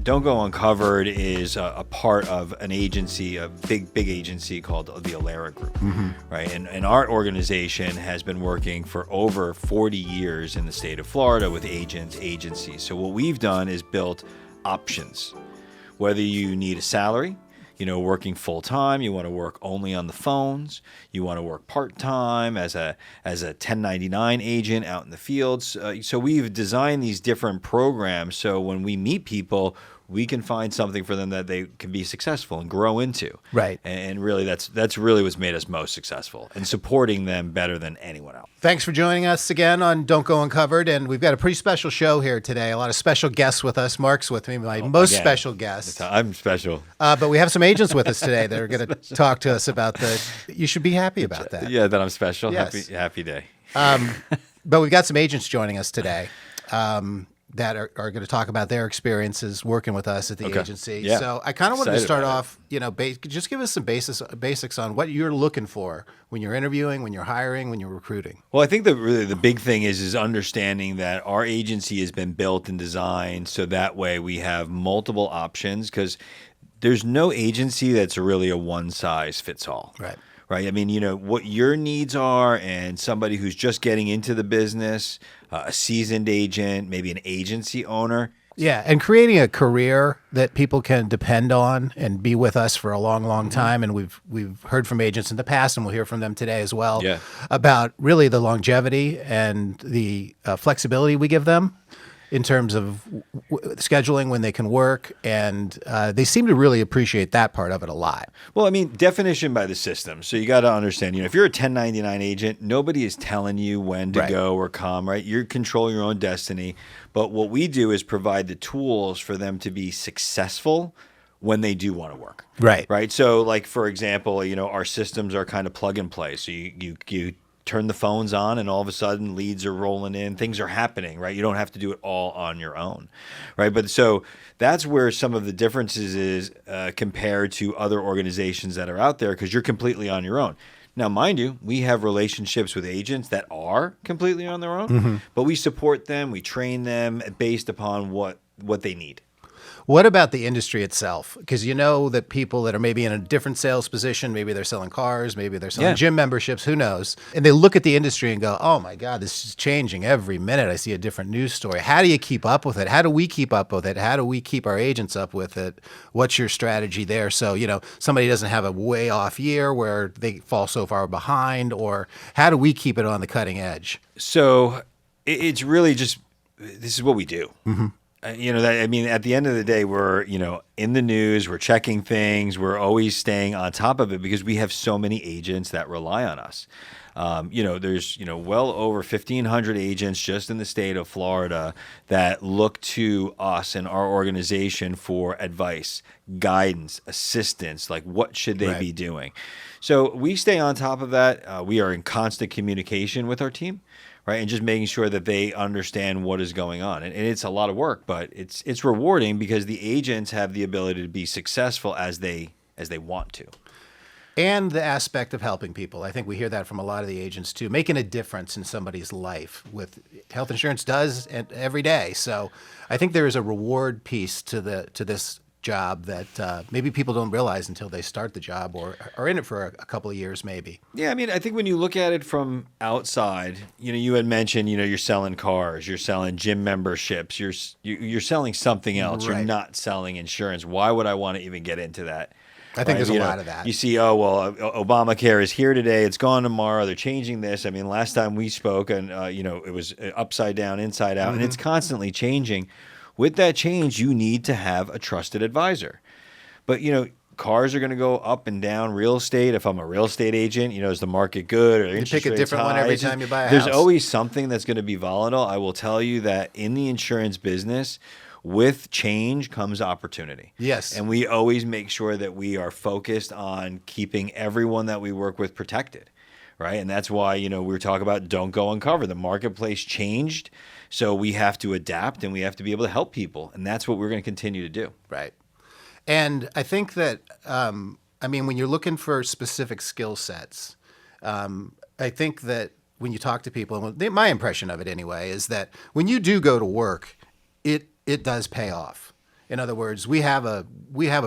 Don't Go Uncovered is a part of an agency, a big agency called the Alara Group, right? And our organization has been working for over 40 years in the state of Florida with agencies. So what we've done is built options. Whether you need a salary, working full time, you want to work only on the phones, you want to work part time as a 1099 agent out in the fields. So we've designed these different programs so when we meet people, we can find something for them that they can be successful and grow into. Right. And really, that's really what's made us most successful and supporting them better than anyone else. Thanks for joining us again on Don't Go Uncovered. And we've got a pretty special show here today. A lot of special guests with us. Mark's with me, my most special guest. I'm special. But we have some agents with us today that are going to talk to us about you should be happy about that. Yeah, that I'm special. Yes. Happy day. But we've got some agents joining us today. That are going to talk about their experiences working with us at the agency. Yeah. So I kind of wanted to start off, it. Just give us some basics on what you're looking for when you're interviewing, when you're hiring, when you're recruiting. Well, I think that really the big thing is understanding that our agency has been built and designed so that way we have multiple options because there's no agency that's really a one size fits all. Right. I mean, what your needs are and somebody who's just getting into the business, a seasoned agent, maybe an agency owner. Yeah. And creating a career that people can depend on and be with us for a long, long time. And we've heard from agents in the past and we'll hear from them today as well about really the longevity and the flexibility we give them in terms of scheduling when they can work. And they seem to really appreciate that part of it a lot. Well, I mean, definition by the system. So you got to understand, if you're a 1099 agent, nobody is telling you when to go or come, right? You control your own destiny. But what we do is provide the tools for them to be successful when they do want to work. Right. So like, for example, our systems are kind of plug and play. So you turn the phones on and all of a sudden leads are rolling in, things are happening, right? You don't have to do it all on your own, right? But so that's where some of the differences is compared to other organizations that are out there because you're completely on your own. Now, mind you, we have relationships with agents that are completely on their own, but we support them, we train them based upon what they need. What about the industry itself? Because that people that are maybe in a different sales position, maybe they're selling cars, maybe they're selling gym memberships, who knows? And they look at the industry and go, oh my God, this is changing every minute. I see a different news story. How do you keep up with it? How do we keep up with it? How do we keep our agents up with it? What's your strategy there? So, somebody doesn't have a way off year where they fall so far behind, or how do we keep it on the cutting edge? So it's really just, this is what we do. At the end of the day, we're, in the news, we're checking things, we're always staying on top of it because we have so many agents that rely on us. There's, well over 1,500 agents just in the state of Florida that look to us and our organization for advice, guidance, assistance, like what should they be doing? So we stay on top of that. We are in constant communication with our team. Right, and just making sure that they understand what is going on, and it's a lot of work, but it's rewarding because the agents have the ability to be successful as they want to. And the aspect of helping people. I think we hear that from a lot of the agents too, making a difference in somebody's life with health insurance does every day. So I think there is a reward piece to this job that maybe people don't realize until they start the job or are in it for a couple of years maybe. Yeah, I mean, I think when you look at it from outside, you had mentioned, you're selling cars, you're selling gym memberships, you're selling something else. You're not selling insurance. Why would I want to even get into that? I think there's a lot of that. You see, Obamacare is here today. It's gone tomorrow. They're changing this. I mean, last time we spoke and, it was upside down, inside out, and it's constantly changing. With that change, you need to have a trusted advisor. But, cars are going to go up and down. Real estate, if I'm a real estate agent, is the market good? Or you pick a different one every time you buy a house. There's always something that's going to be volatile. I will tell you that in the insurance business, with change comes opportunity. Yes. And we always make sure that we are focused on keeping everyone that we work with protected. Right. And that's why, we were talking about Don't Go Uncover. The marketplace changed. So we have to adapt and we have to be able to help people. And that's what we're going to continue to do. Right. And I think that, when you're looking for specific skill sets, I think that when you talk to people, my impression of it anyway, is that when you do go to work, it does pay off. In other words, we have a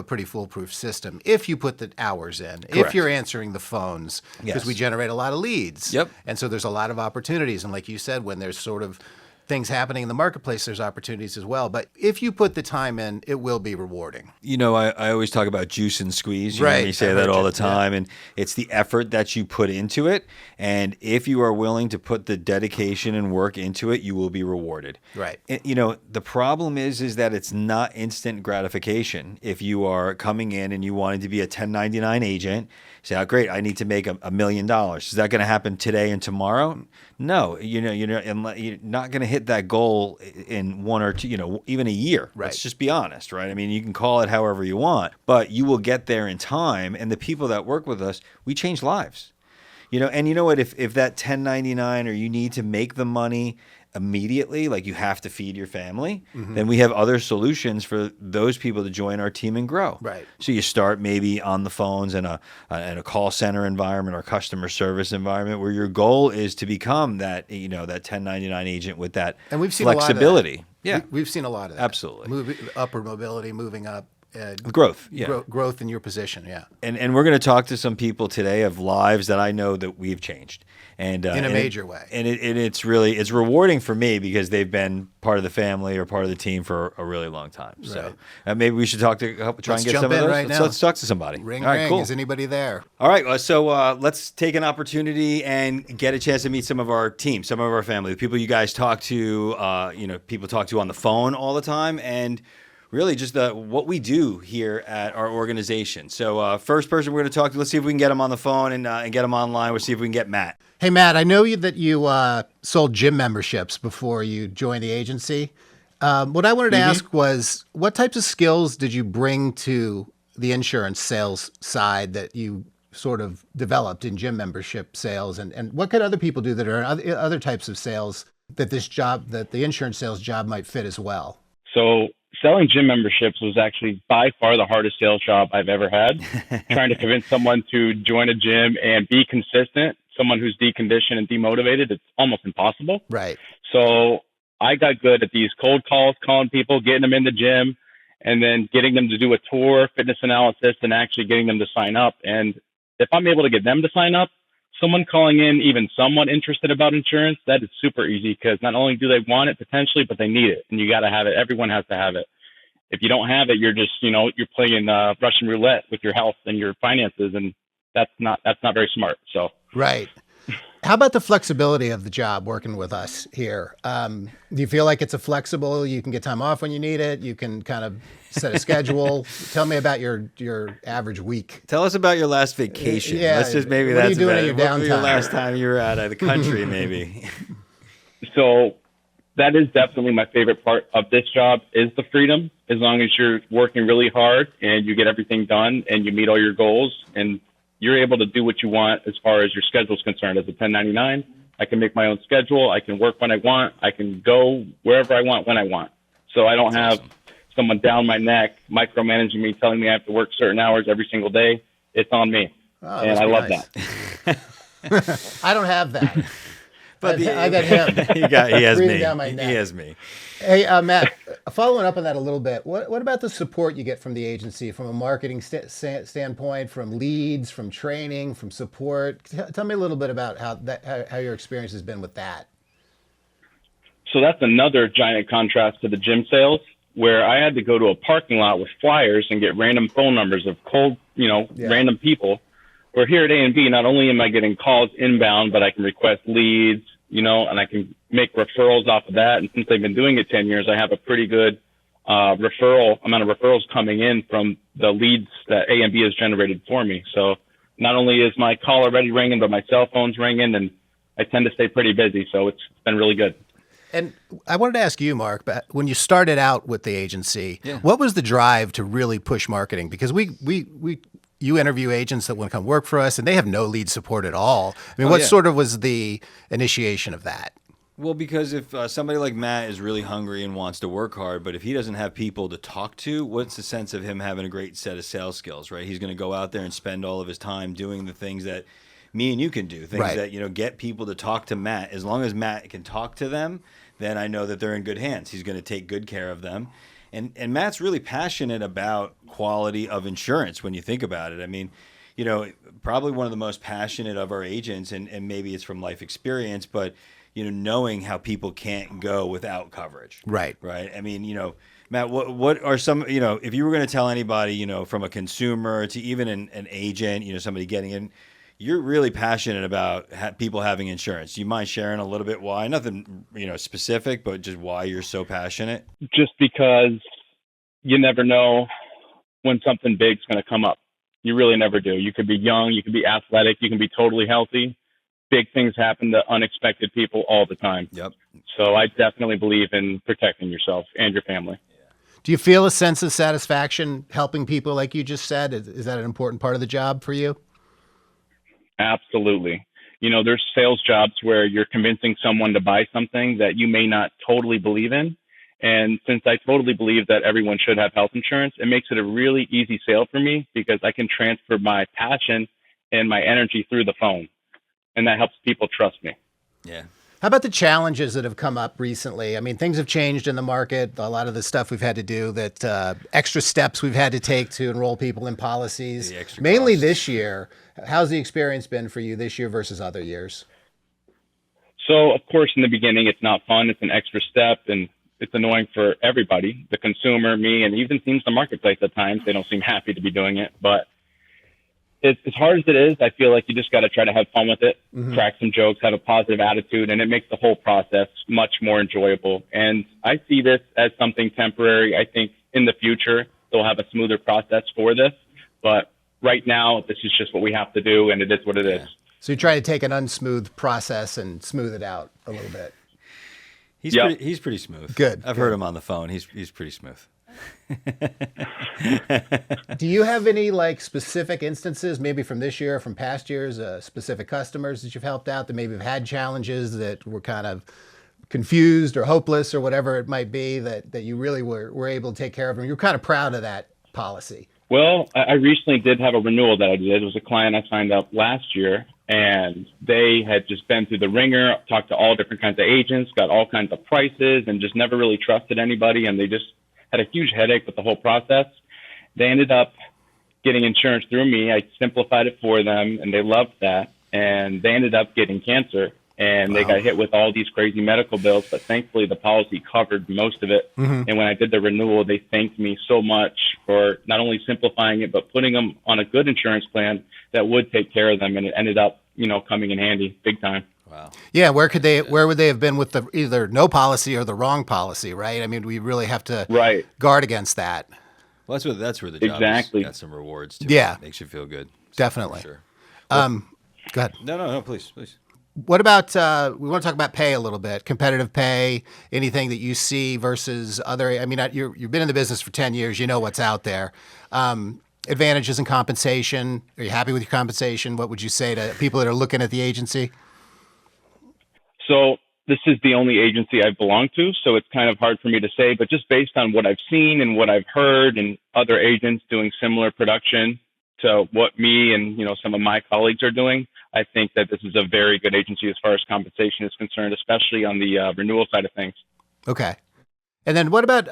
pretty foolproof system if you put the hours in, if Correct. you're answering the phones, because Yes. we generate a lot of leads. Yep. And so there's a lot of opportunities. And like you said, when there's sort of things happening in the marketplace, there's opportunities as well. But if you put the time in, it will be rewarding. You know, I always talk about juice and squeeze. You Right. hear me say I've that heard all you. the time. And it's the effort that you put into it. And if you are willing to put the dedication and work into it, you will be rewarded. Right. And, you know, the problem is that it's not instant gratification. If you are coming in and you wanted to be a 1099 agent, say, oh, great, I need to make $1 million. Is that going to happen today and tomorrow? No, you're not going to hit that goal in 1 or 2, even a year. Right. Let's just be honest, right? I mean, you can call it however you want, but you will get there in time. And the people that work with us, we change lives. And you know what? If that 1099 or you need to make the money immediately, like you have to feed your family, then we have other solutions for those people to join our team and grow. Right. So you start maybe on the phones in a call center environment or customer service environment where your goal is to become that 1099 agent with that And we've seen flexibility. A lot of that. Yeah, We've seen a lot of that. Absolutely. Upward mobility, moving up. Growth. Yeah. Growth in your position, yeah. And we're going to talk to some people today of lives that I know that we've changed, and In a major way. And it's rewarding for me because they've been part of the family or part of the team for a really long time. So maybe we should try and get Let's some jump of in those. right now. Let's talk to somebody. Ring, All right, ring. cool. Is anybody there? All right, so let's take an opportunity and get a chance to meet some of our team, some of our family, the people you guys talk to. People talk to on the phone all the time, and really just what we do here at our organization. So first person we're going to talk to, let's see if we can get him on the phone and get him online. We'll see if we can get Matt. Hey, Matt, I know that you sold gym memberships before you joined the agency. What I wanted to ask was, what types of skills did you bring to the insurance sales side that you sort of developed in gym membership sales? And what could other people do that are other types of sales that the insurance sales job might fit as well? So selling gym memberships was actually by far the hardest sales job I've ever had. Trying to convince someone to join a gym and be consistent, someone who's deconditioned and demotivated, it's almost impossible. Right. So I got good at these cold calls, calling people, getting them in the gym, and then getting them to do a tour, fitness analysis, and actually getting them to sign up. And if I'm able to get them to sign up, someone calling in even somewhat interested about insurance, that is super easy because not only do they want it potentially, but they need it. And you got to have it. Everyone has to have it. If you don't have it, you're just, you're playing Russian roulette with your health and your finances. And that's not very smart. So, right. How about the flexibility of the job working with us here? Do you feel like it's a flexible, you can get time off when you need it? You can kind of set a schedule. Tell me about your average week. Tell us about your last vacation. Yeah. Let's just maybe What are that's you doing about in it. your What was your downtime? last time you were out of the country, maybe? So that is definitely my favorite part of this job is the freedom. As long as you're working really hard and you get everything done and you meet all your goals and you're able to do what you want as far as your schedule is concerned. As a 1099, I can make my own schedule. I can work when I want. I can go wherever I want when I want. So I don't have someone down my neck micromanaging me, telling me I have to work certain hours every single day. It's on me. Oh, and I love nice. that. I don't have that. But I got him. he has Breathing me. down my neck. He has me. Hey, Matt, following up on that a little bit, what about the support you get from the agency, from a marketing standpoint, from leads, from training, from support? Tell me a little bit about how your experience has been with that. So that's another giant contrast to the gym sales, where I had to go to a parking lot with flyers and get random phone numbers of random people. Where here at A&B, not only am I getting calls inbound, but I can request leads, and I can make referrals off of that. And since I've been doing it 10 years, I have a pretty good amount of referrals coming in from the leads that A&B has generated for me. So not only is my call already ringing, but my cell phone's ringing, and I tend to stay pretty busy. So it's been really good. And I wanted to ask you, Mark, but when you started out with the agency, what was the drive to really push marketing? Because you interview agents that want to come work for us, and they have no lead support at all. I mean, what sort of was the initiation of that? Well, because if somebody like Matt is really hungry and wants to work hard, but if he doesn't have people to talk to, what's the sense of him having a great set of sales skills, right? He's going to go out there and spend all of his time doing the things that me and you can do, things that, get people to talk to Matt. As long as Matt can talk to them, then I know that they're in good hands. He's going to take good care of them. And Matt's really passionate about quality of insurance when you think about it. I mean, probably one of the most passionate of our agents, and maybe it's from life experience, but, knowing how people can't go without coverage. Right. Right. I mean, Matt, what are some, if you were going to tell anybody, from a consumer to even an agent, somebody getting in, you're really passionate about people having insurance. Do you mind sharing a little bit why? Nothing, specific, but just why you're so passionate? Just because you never know when something big's going to come up. You really never do. You could be young, you could be athletic, you can be totally healthy. Big things happen to unexpected people all the time. Yep. So I definitely believe in protecting yourself and your family. Do you feel a sense of satisfaction helping people like you just said? Is that an important part of the job for you? Absolutely. There's sales jobs where you're convincing someone to buy something that you may not totally believe in. And since I totally believe that everyone should have health insurance, it makes it a really easy sale for me because I can transfer my passion and my energy through the phone. And that helps people trust me. Yeah. How about the challenges that have come up recently? I mean, things have changed in the market. A lot of the stuff we've had to do, that extra steps we've had to take to enroll people in policies, mainly costs. this year. How's the experience been for you this year versus other years? So, of course, in the beginning, it's not fun. It's an extra step, and it's annoying for everybody, the consumer, me, and even seems the marketplace at times. They don't seem happy to be doing it. But as hard as it is, I feel like you just got to try to have fun with it, crack some jokes, have a positive attitude, and it makes the whole process much more enjoyable. And I see this as something temporary. I think in the future, they'll have a smoother process for this. But right now, this is just what we have to do, and it is what it is. So you try to take an unsmooth process and smooth it out a little bit. He's pretty smooth. Good. I've heard him on the phone. He's pretty smooth. Do you have any specific instances, maybe from this year or from past years, specific customers that you've helped out that maybe have had challenges that were kind of confused or hopeless or whatever it might be that you really were able to take care of them? You're kind of proud of that policy. Well, I recently did have a renewal that I did. It was a client I signed up last year, and they had just been through the ringer, talked to all different kinds of agents, got all kinds of prices, and just never really trusted anybody, and they just had a huge headache with the whole process. They ended up getting insurance through me. I simplified it for them, and they loved that. And they ended up getting cancer, and they got hit with all these crazy medical bills. But thankfully, the policy covered most of it. And when I did the renewal, they thanked me so much for not only simplifying it, but putting them on a good insurance plan that would take care of them. And it ended up, coming in handy big time. Wow. Yeah, where would they have been with the either no policy or the wrong policy, right? I mean, we really have to guard against that. Well, that's where the job exactly. got some rewards too. Yeah. It makes you feel good. Definitely. Sure. Go ahead. No, please. What about, we want to talk about pay a little bit, competitive pay, anything that you see versus other, I mean, you've been in the business for 10 years, you know what's out there. Advantages in compensation. Are you happy with your compensation? What would you say to people that are looking at the agency? So this is the only agency I belong to, so it's kind of hard for me to say, but just based on what I've seen and what I've heard and other agents doing similar production to what me and, some of my colleagues are doing, I think that this is a very good agency as far as compensation is concerned, especially on the renewal side of things. Okay. And then what about,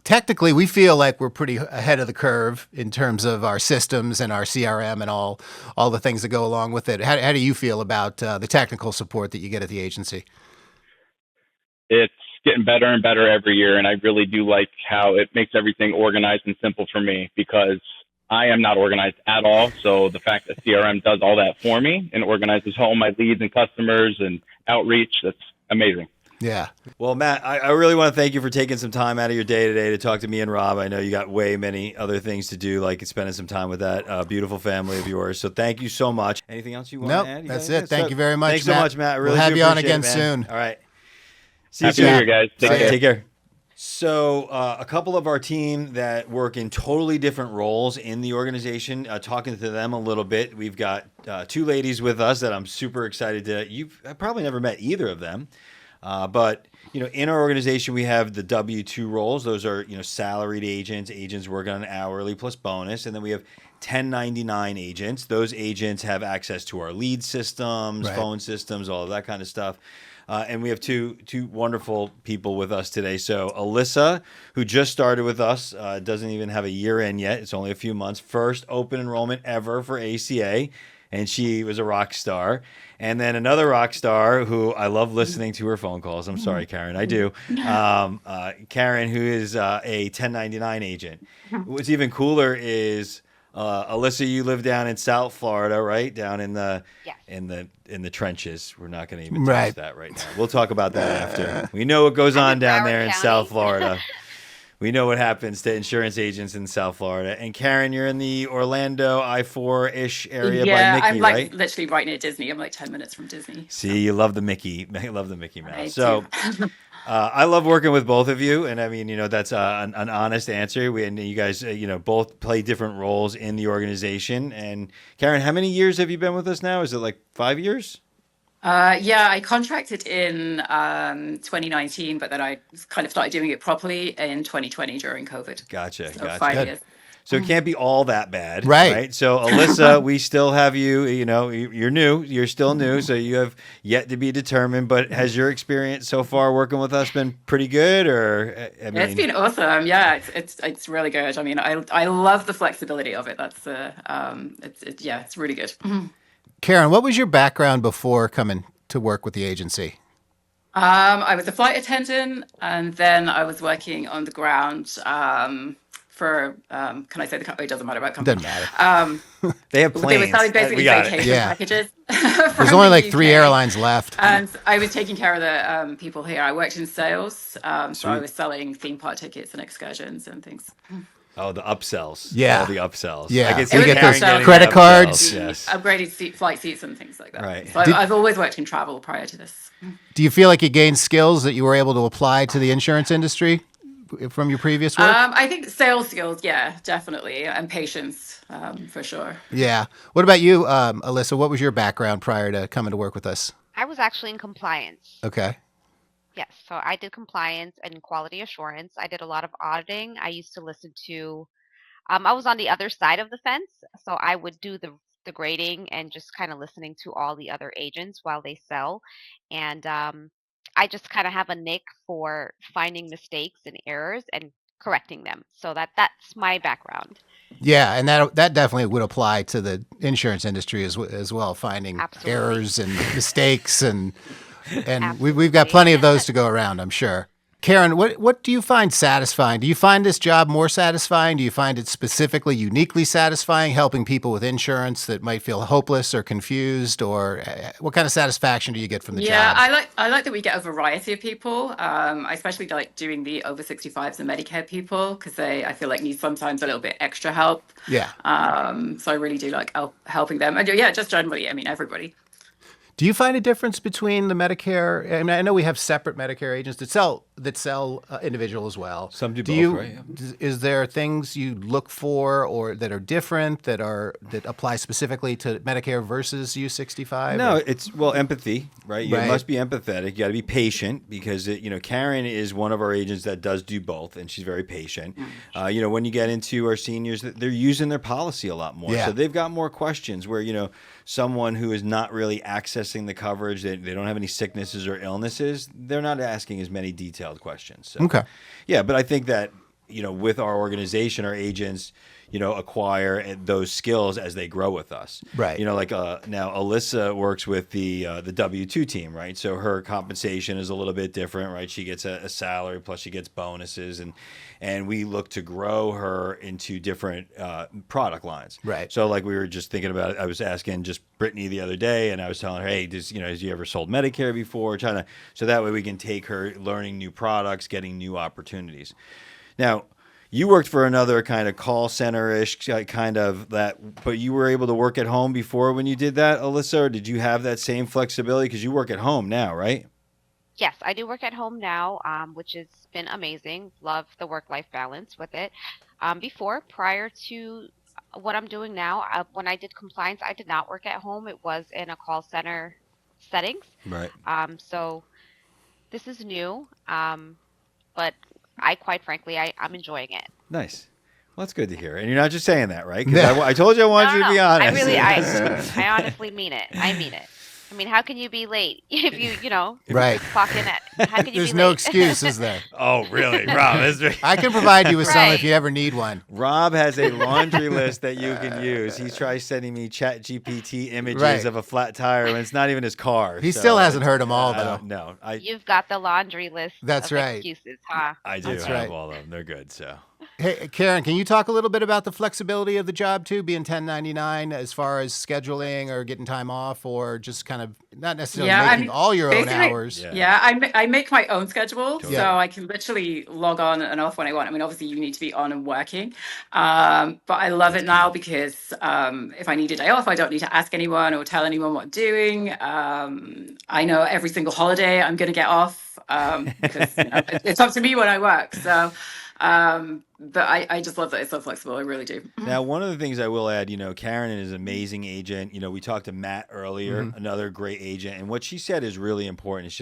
technically, we feel like we're pretty ahead of the curve in terms of our systems and our CRM and all the things that go along with it. How do you feel about the technical support that you get at the agency? It's getting better and better every year, and I really do like how it makes everything organized and simple for me because I am not organized at all. So the fact that CRM does all that for me and organizes all my leads and customers and outreach, that's amazing. Yeah. Well, Matt, I really want to thank you for taking some time out of your day today to talk to me and Rob. I know you got way many other things to do, like spending some time with that beautiful family of yours. So thank you so much. Anything else you want to add? That's it. Thank you very much, Thanks Matt. so much, Matt. I really we'll have you on again it, soon. All right. See you soon, guys. Take care. So a couple of our team that work in totally different roles in the organization, talking to them a little bit. We've got two ladies with us that I'm super excited to. I've probably never met either of them. But, in our organization, we have the W-2 roles. Those are, salaried agents working on an hourly plus bonus. And then we have 1099 agents. Those agents have access to our lead systems, phone systems, all of that kind of stuff. And we have two wonderful people with us today. So Alyssa, who just started with us, doesn't even have a year in yet. It's only a few months. First open enrollment ever for ACA. And she was a rock star. And then another rock star who I love listening to her phone calls. I'm sorry, Karen, I do. Karen, who is a 1099 agent. What's even cooler is Alyssa, you live down in South Florida, right? Down in the in the trenches. We're not going to even touch that right now. We'll talk about that after. We know what goes on down there in South Florida. We know what happens to insurance agents in South Florida. And Karen, you're in the Orlando I-4-ish area by Mickey, I'm like right? literally right near Disney. I'm like 10 minutes from Disney. See, you love the Mickey. You love the Mickey Mouse. I So do. I love working with both of you. And I mean, that's an honest answer. And you guys, both play different roles in the organization. And Karen, how many years have you been with us now? Is it like 5 years? I contracted in 2019, but then I kind of started doing it properly in 2020 during COVID. Gotcha. So 5 years. So it can't be all that bad, Right. So Alyssa, we still have you. You're new. You're still new, so you have yet to be determined. But has your experience so far working with us been pretty good, or I mean, It's been awesome. Yeah, it's really good. I mean, I love the flexibility of it. That's it's really good. Karen, what was your background before coming to work with the agency? I was a flight attendant, and then I was working on the ground for. Can I say the company? It doesn't matter about company. Doesn't matter. they have They planes. were selling basically vacation Yeah. packages. There's from only the like 3 UK. airlines left. And I was taking care of the people here. I worked in sales, so I was selling theme park tickets and excursions and things. Oh, the upsells. Yeah. All the upsells. Yeah. I can It see was Karen upsells. getting Credit the cards. upsells, Yes. Upgraded flight seats and things like that. Right. So I've always worked in travel prior to this. Do you feel like you gained skills that you were able to apply to the insurance industry from your previous work? I think sales skills, yeah, definitely, and patience, for sure. Yeah. What about you, Alyssa? What was your background prior to coming to work with us? I was actually in compliance. Okay. Yes, so I did compliance and quality assurance. I did a lot of auditing. I used to listen to, I was on the other side of the fence, so I would do the grading and just kind of listening to all the other agents while they sell. And I just kind of have a nick for finding mistakes and errors and correcting them. So that's my background. Yeah, and that definitely would apply to the insurance industry as well, finding Absolutely. errors and mistakes and Absolutely. we've got plenty of those to go around, I'm sure. Karen, what do you find satisfying? Do you find this job more satisfying? Do you find it specifically uniquely satisfying, helping people with insurance that might feel hopeless or confused, or what kind of satisfaction do you get from the Yeah, job? I like that we get a variety of people. I especially like doing the over 65s and Medicare people because I feel like need sometimes a little bit extra help. Yeah. So I really do like helping them. And yeah, just generally, I mean, everybody. Do you find a difference between the Medicare? I mean, I know we have separate Medicare agents that sell individual as well. Some do both, right? Yeah. Is there things you look for or that are different that apply specifically to Medicare versus U65? No, or? it's empathy, right? You Right. must be empathetic. You got to be patient because Karen is one of our agents that does do both, and she's very patient. When you get into our seniors, they're using their policy a lot more, Yeah. so they've got more questions. Where someone who is not really accessing the coverage, they don't have any sicknesses or illnesses, they're not asking as many detailed questions. So, Okay. yeah, but I think that with our organization, our agents, acquire those skills as they grow with us. Right. Like now Alyssa works with the W-2 team, right? So her compensation is a little bit different, right? She gets a salary plus she gets bonuses, and we look to grow her into different product lines. Right. So like we were just thinking about it, I was asking just Brittany the other day, and I was telling her, hey, has you ever sold Medicare before? So that way we can take her learning new products, getting new opportunities. Now, you worked for another kind of call center-ish kind of that, but you were able to work at home before when you did that, Alyssa, or did you have that same flexibility? Because you work at home now, right? Yes, I do work at home now, which has been amazing. Love the work-life balance with it. Prior to what I'm doing now, when I did compliance, I did not work at home. It was in a call center settings. Right. So this is new, but quite frankly, I'm enjoying it. Nice. Well, that's good to hear. And you're not just saying that, right? Because I told you I wanted you to be honest. I honestly mean it. I mean it. I mean, how can you be late if Right. clock in at? How can you There's be no late? excuse, is there? Oh, really, Rob? I can provide you with some if Right. you ever need one. Rob has a laundry list that you can use. He tries sending me Chat GPT images Right. of a flat tire when it's not even his car. He so still hasn't it's- heard them all, I though. don't know. You've got the laundry list That's of right. excuses, huh? I do That's have right. all of them. They're good. So Hey, Karen, can you talk a little bit about the flexibility of the job too, being 1099 as far as scheduling or getting time off, or just kind of not necessarily Yeah, I making mean, all your own basically, hours? Yeah. yeah, I make my own schedule, so Yeah. I can literally log on and off when I want. I mean, obviously, you need to be on and working, but I love it now because if I need a day off, I don't need to ask anyone or tell anyone what I'm doing. I know every single holiday I'm going to get off because it's up to me when I work. So, but I just love that it's so flexible. I really do. now, one of the things I will add, Karen is an amazing agent. We talked to Matt earlier, Mm-hmm. another great agent, and what she said is really important.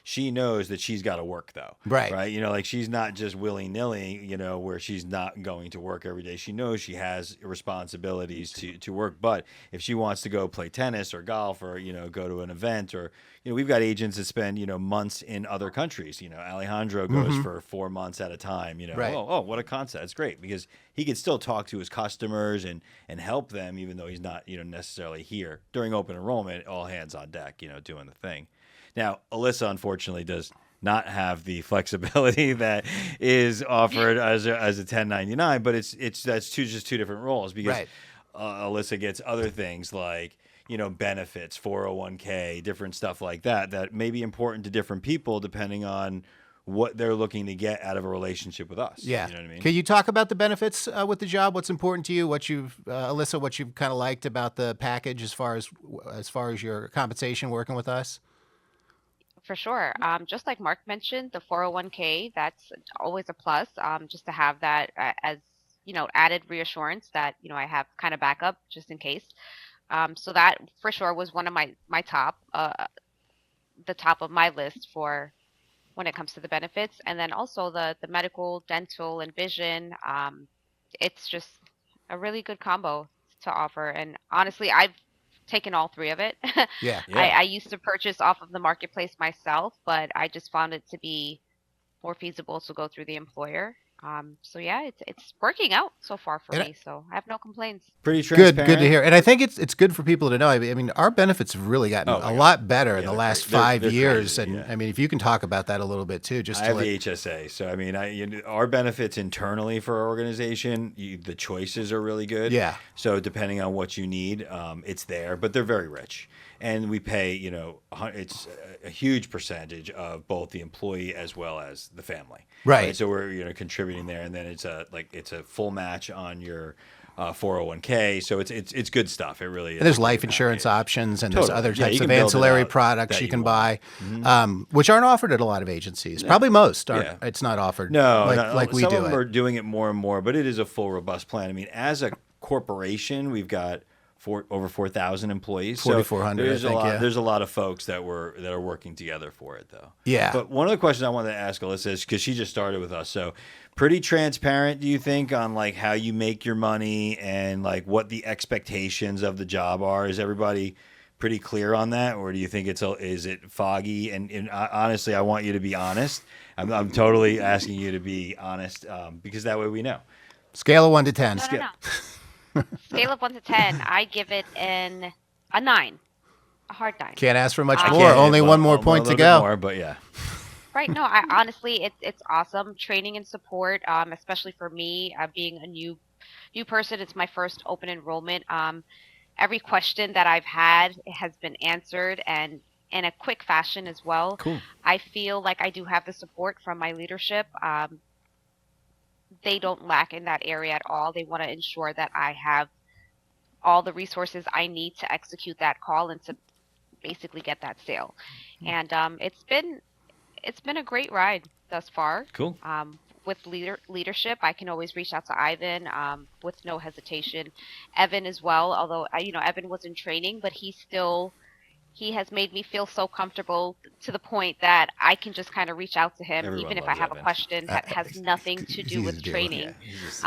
She knows that she's got to work though, Right. Right? Like she's not just willy nilly, where she's not going to work every day. She knows she has responsibilities to work, but if she wants to go play tennis or golf or go to an event or we've got agents that spend months in other countries. Alejandro goes for 4 months at a time. Right. Oh, what a concept! It's great because he can still talk to his customers and help them, even though he's not necessarily here during open enrollment. All hands on deck, doing the thing. Now, Alyssa unfortunately does not have the flexibility that is offered as a 1099, but that's just two different roles because Right. Alyssa gets other things like benefits, 401k, different stuff like that may be important to different people depending on what they're looking to get out of a relationship with us. Yeah. You know what I mean? Can you talk about the benefits with the job? What's important to you? Alyssa, what you've kind of liked about the package as far as your compensation working with us? For sure. Just like Mark mentioned, the 401k, that's always a plus. Just to have that as added reassurance that I have kind of backup just in case. So that for sure was one of my top, the top of my list for when it comes to the benefits, and then also the medical, dental, and vision. It's just a really good combo to offer. And honestly, I've taken all three of it. Yeah. Yeah. I used to purchase off of the marketplace myself, but I just found it to be more feasible to go through the employer. So yeah, it's working out so far for And me. So I have no complaints. Pretty transparent. Good to hear. And I think it's good for people to know. I mean, our benefits have really gotten Oh, my a God. lot better in Yeah, the they're last great. They're- 5 they're years. crazy, And yeah. I mean, if you can talk about that a little bit too, just I to have the HSA, so I mean, our benefits internally for our organization, the choices are really good. Yeah. So depending on what you need, it's there, but they're very rich, and we pay, it's a huge percentage of both the employee as well as the family. Right. So we're contributing there, and then it's a full match on your 401k. So it's good stuff. It really is. And there's a life good insurance package. options, and there's Totally. other Yeah, types you of can build it ancillary out products that you you can want. buy, which aren't offered at a lot of agencies. Probably most aren't. Yeah. It's not offered No, like we some do of them it. are doing it more and more, but it is a full, robust plan. I mean, as a corporation, we've got over 4,000 employees. 4,400, So there's I think, a lot. yeah. There's a lot of folks that are working together for it, though. Yeah. But one of the questions I wanted to ask Alyssa is because she just started with us, so pretty transparent. Do you think on like how you make your money and like what the expectations of the job are? Is everybody pretty clear on that, or do you think is it foggy? And honestly, I want you to be honest. I'm totally asking you to be honest because that way we know. Scale of 1 to 10. No. Scale of 1 to 10, I give it a 9, a hard 9. Can't ask for much I more. can't. Only Well, one more a point to little bit go. more, but yeah. Right. No, I honestly, it's awesome training and support, especially for me, being a new person. It's my first open enrollment. Every question that I've had has been answered and in a quick fashion as well. Cool. I feel like I do have the support from my leadership. They don't lack in that area at all. They want to ensure that I have all the resources I need to execute that call and to basically get that sale. And it's been a great ride thus far. Cool. With leadership, I can always reach out to Ivan with no hesitation. Evan as well, although Evan was in training, but he has made me feel so comfortable to the point that I can just kind of reach out to him, Everyone even if I loves have Evan. a question that has nothing to he's do easy with to deal with. training. Yeah, he's just,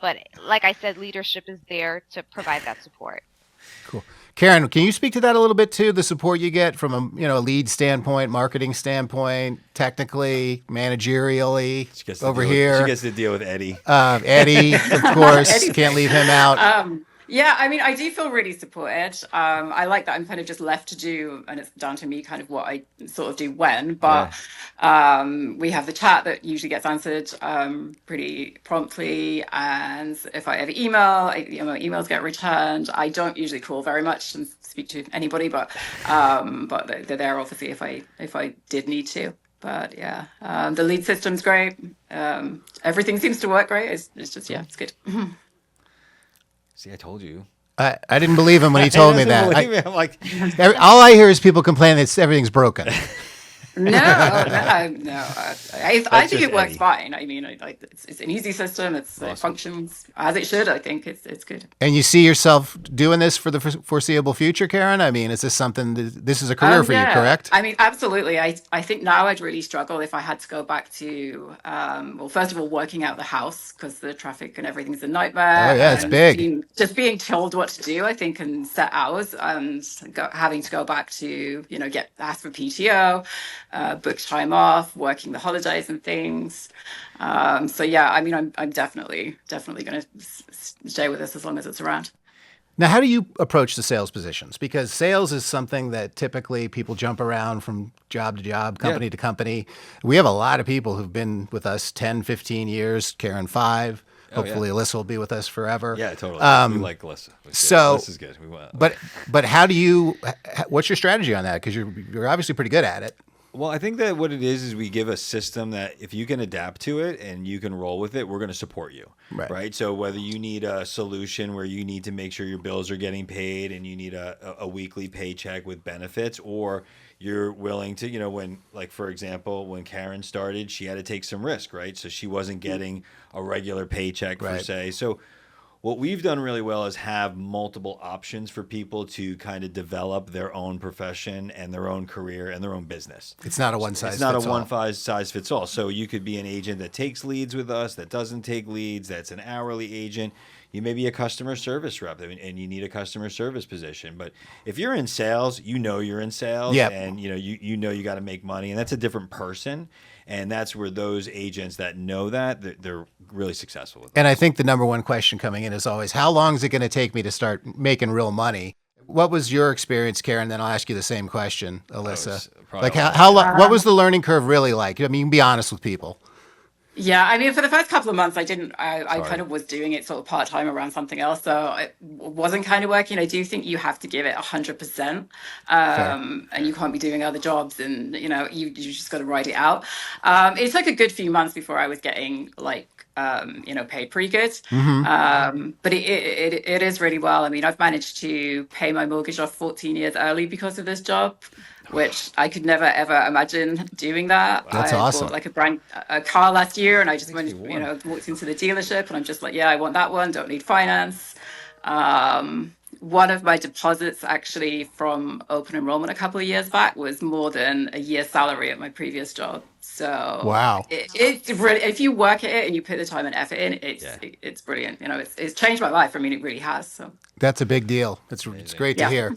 But like I said, leadership is there to provide that support. Cool. Karen, can you speak to that a little bit too? The support you get from a lead standpoint, marketing standpoint, technically, managerially over She here. gets to deal with Eddie. Eddie, of course, Eddie's can't leave him out. Yeah, I mean, I do feel really supported. I like that I'm kind of just left to do, and it's down to me kind of what I sort of do when. But we have the chat that usually gets answered pretty promptly. And if I ever my emails get returned. I don't usually call very much and speak to anybody, but they're there obviously if I did need to. But yeah, the lead system's great. Everything seems to work great. It's just, yeah, it's good. See, I told you. I didn't believe him when he told me that. I'm like, All I hear is people complaining that everything's broken. No. I think it works Eddie. fine. I mean, it's an easy system. It functions as it should. I think it's good. And you see yourself doing this for the foreseeable future, Karen? I mean, is this something, this is a career for you, correct? I mean, absolutely. I think now I'd really struggle if I had to go back to, well, first of all, working out the house because the traffic and everything's a nightmare. Oh, yeah, it's big. Just being told what to do, I think, and set hours and having to go back to, get asked for PTO. Book time off, working the holidays and things. So yeah, I mean, I'm definitely going to stay with this as long as it's around. Now, how do you approach the sales positions? Because sales is something that typically people jump around from job to job, company to company. We have a lot of people who've been with us 10, 15 years, Karen 5. Hopefully Alyssa will be with us forever. yeah, totally. We like Alyssa. So, Alyssa's good. But how do you, what's your strategy on that? Because you're obviously pretty good at it. Well, I think that what it is we give a system that if you can adapt to it and you can roll with it, we're going to support you. Right. So whether you need a solution where you need to make sure your bills are getting paid and you need a weekly paycheck with benefits, or you're willing to, when, like, for example, when Karen started, she had to take some risk, right? So she wasn't getting a regular paycheck per se. So what we've done really well is have multiple options for people to kind of develop their own profession and their own career and their own business. It's not a one size fits all. all. It's not a one size fits all. So you could be an agent that takes leads with us, that doesn't take leads, that's an hourly agent. You may be a customer service rep and you need a customer service position. But if you're in sales, you're in sales and you got to make money, and that's a different person. And that's where those agents that know that, they're really successful with it. And I think the number one question coming in is always, how long is it going to take me to start making real money? What was your experience, Karen? Then I'll ask you the same question, Alyssa. Like how long, what was the learning curve really like? I mean, you can be honest with people. Yeah, I mean, for the first couple of months, I kind of was doing it sort of part-time around something else. So it wasn't kind of working. I do think you have to give it 100%. And you can't be doing other jobs and, you just got to write it out. It took a good few months before I was getting paid pretty good. But it is really well. I mean, I've managed to pay my mortgage off 14 years early because of this job, which I could never ever imagine doing that. That's awesome. I bought a car last year, and I just walked into the dealership, and I'm just like, yeah, I want that one. Don't need finance. One of my deposits actually from open enrollment a couple of years back was more than a year's salary at my previous job. So wow, it's really, if you work at it and you put the time and effort in, it's brilliant. It's changed my life. I mean, it really has. So that's a big deal. It's great to hear.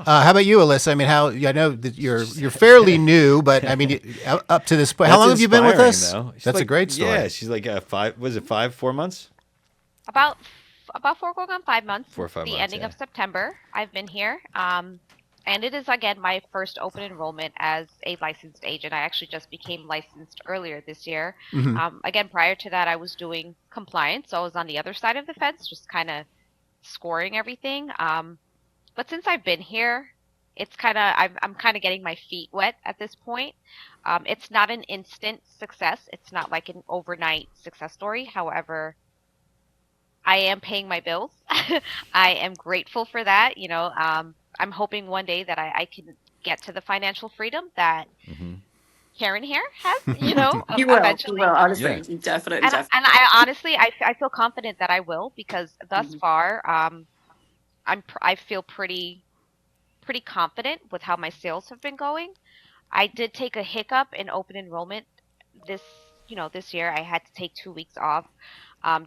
How about you, Alyssa? I mean, I know that you're fairly new, but I mean, up to this point, how long have you been with us? That's a great story. Yeah, she's like 4 months? About 4 going on 5 months. 4 or 5 months. The ending of September, I've been here. And it is, again, my first open enrollment as a licensed agent. I actually just became licensed earlier this year. Again, prior to that, I was doing compliance. So I was on the other side of the fence, just kind of scoring everything. But since I've been here, it's I'm kind of getting my feet wet at this point. It's not an instant success. It's not like an overnight success story. However, I am paying my bills. I am grateful for that. I'm hoping one day that I can get to the financial freedom that Karen here has, you will, eventually. You will, honestly, definitely. And I honestly, I feel confident that I will, because thus far, I feel pretty confident with how my sales have been going. I did take a hiccup in open enrollment this year. I had to take 2 weeks off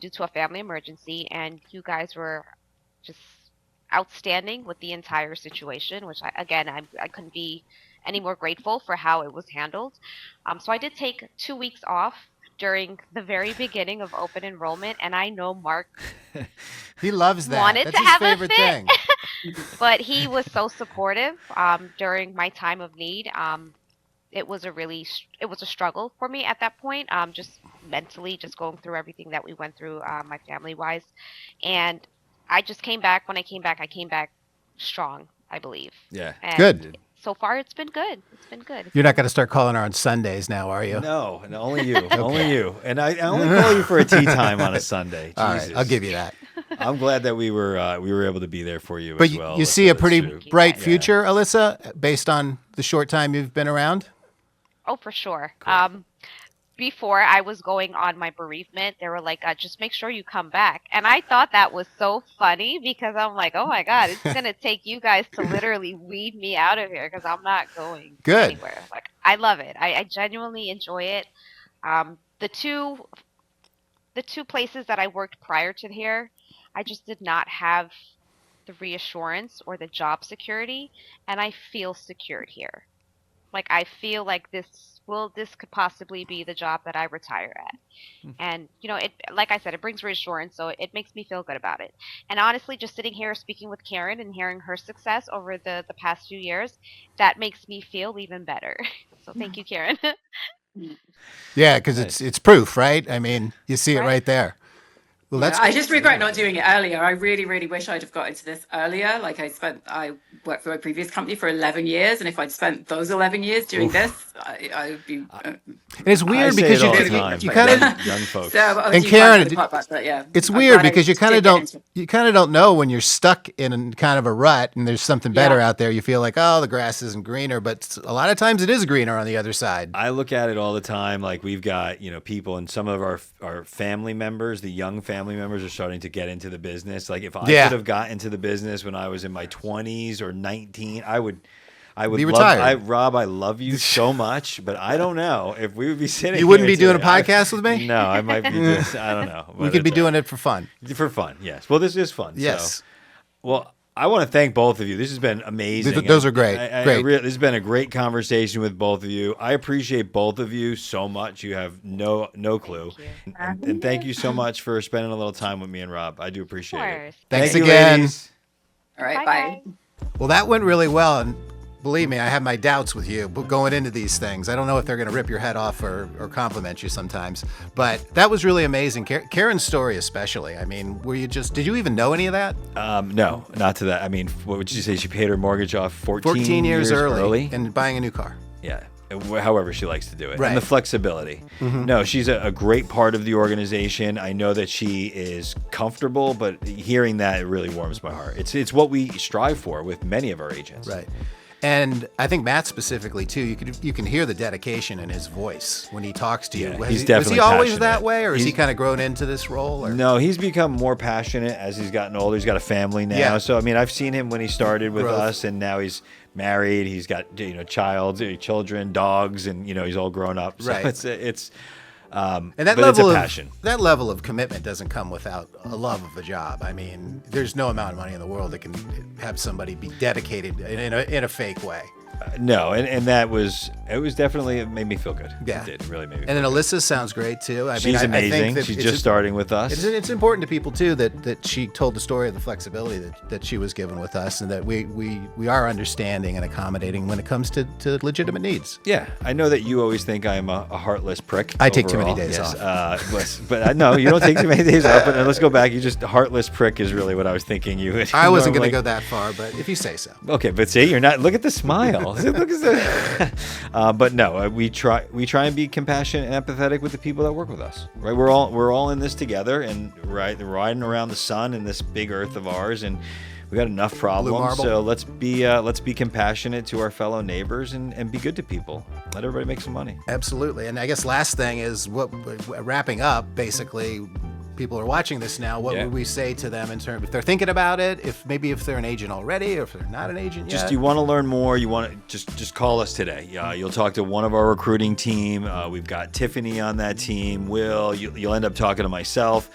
due to a family emergency, and you guys were just outstanding with the entire situation, which I couldn't be any more grateful for how it was handled. So I did take 2 weeks off during the very beginning of open enrollment, and I know Mark He loves that. wanted That's to his have a favorite fit. thing. But he was so supportive during my time of need. It was a struggle for me at that point, just mentally, just going through everything that we went through, my family wise, and I just came back. When I came back strong, I believe. Yeah. And Good. So far, it's been good. It's been good. You're not going to start calling her on Sundays now, are you? No, only you. Only you. And I only call you for a tea time on a Sunday. All Jesus. right, I'll give you that. I'm glad that we were able to be there for you But as well. you see a pretty That's true. bright future, Alyssa, based on the short time you've been around? Oh, for sure. Before I was going on my bereavement, they were like, just make sure you come back. And I thought that was so funny because I'm like, oh my God, it's going to take you guys to literally weed me out of here because I'm not going anywhere. Like, I love it. I genuinely enjoy it. The two places that I worked prior to here, I just did not have the reassurance or the job security, and I feel secured here. Like, I feel like this could possibly be the job that I retire at. And, it, like I said, it brings reassurance, so it makes me feel good about it. And honestly, just sitting here speaking with Karen and hearing her success over the past few years, that makes me feel even better. So thank you, Karen. Yeah, because it's proof, right? I mean, you see it right there. Well, that's. I just regret not doing it earlier. I really, really wish I'd have got into this earlier. Like I worked for my previous company for 11 years, and if I'd spent those 11 years doing this, I would be. And it's weird because you kind of young folks. And Karen, it's weird because you kind of don't know when you're stuck in kind of a rut and there's something better out there. You feel like, oh, the grass isn't greener, but a lot of times it is greener on the other side. I look at it all the time. Like we've got people, and some of our family members, the young family members, are starting to get into the business. Like if I could have got into the business when I was in my 20s or 19, I would be retired. Rob, I love you so much, but I don't know if we would be sitting. You wouldn't be doing a today. podcast with me? No, I might be. I don't know. We could be doing it for fun. For fun, yes. Well, this is fun. Yes. So, well, I want to thank both of you. This has been amazing. Those are great. Great. This has been a great conversation with both of you. I appreciate both of you so much. You have no clue. And thank you so much for spending a little time with me and Rob. I do appreciate it. Thanks Thank again. You, ladies. All right, bye. Well, that went really well, and believe me, I have my doubts with you going into these things. I don't know if they're going to rip your head off or compliment you sometimes, but that was really amazing. Karen's story especially. I mean, did you even know any of that? No, not to that. I mean, what would you say? She paid her mortgage off 14 years early and buying a new car. Yeah. However she likes to do it. Right. And the flexibility. Mm-hmm. No, she's a great part of the organization. I know that she is comfortable, but hearing that, it really warms my heart. It's what we strive for with many of our agents. Right. And I think Matt specifically too. You can hear the dedication in his voice when he talks to you. Yeah, he's definitely was he always passionate. that way, or has he kind of grown into this role? Or? No, he's become more passionate as he's gotten older. He's got a family now. Yeah. So I mean, I've seen him when he started with us, and now he's married. He's got children, dogs, and he's all grown up. So right. It's and that level of commitment doesn't come without a love of the job. I mean, there's no amount of money in the world that can have somebody be dedicated in a fake way. No, and it made me feel good. Yeah. It did. It really made me feel And then good. Alyssa sounds great too. She's amazing. I think She's just starting with us. It's important to people too that she told the story of the flexibility that she was given with us, and that we are understanding and accommodating when it comes to legitimate needs. Yeah, I know that you always think I am a heartless prick. I take too many days off. But I know you don't take too many days off. But let's go back. You just heartless prick is really what I was thinking. I wasn't going to go that far, but if you say so. Okay, but see, you're not. Look at the smile. Look at that. But no, we try and be compassionate and empathetic with the people that work with us. Right, we're all in this together, and right, they're riding around the sun in this big earth of ours, and we got enough problems. So let's be compassionate to our fellow neighbors and be good to people. Let everybody make some money. Absolutely. And I guess last thing is wrapping up. Basically, people are watching this now, what Yeah. would we say to them in terms if they're thinking about it, if they're an agent already, or if they're not an agent yet? Just you want to learn more, you want to just call us today. You'll talk to one of our recruiting team. We've got Tiffany on that team. Will you'll end up talking to myself.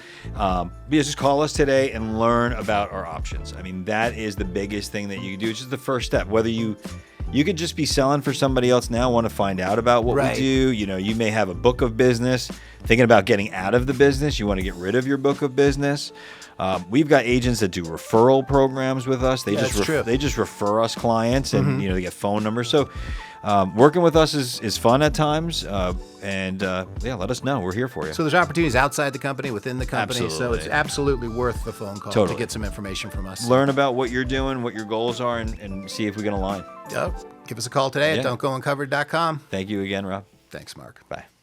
Just call us today and learn about our options. I mean, that is the biggest thing that you can do. It's just the first step. Whether you could just be selling for somebody else now, want to find out about what we do. You may have a book of business, thinking about getting out of the business. You want to get rid of your book of business. We've got agents that do referral programs with us. They just refer us clients, and they get phone numbers. So working with us is fun at times. Let us know. We're here for you. So there's opportunities outside the company, within the company. Absolutely. So it's absolutely worth the phone call to get some information from us. Learn about what you're doing, what your goals are, and see if we can align. Give us a call today at don'tgouncovered.com. Thank you again, Rob. Thanks, Mark. Bye.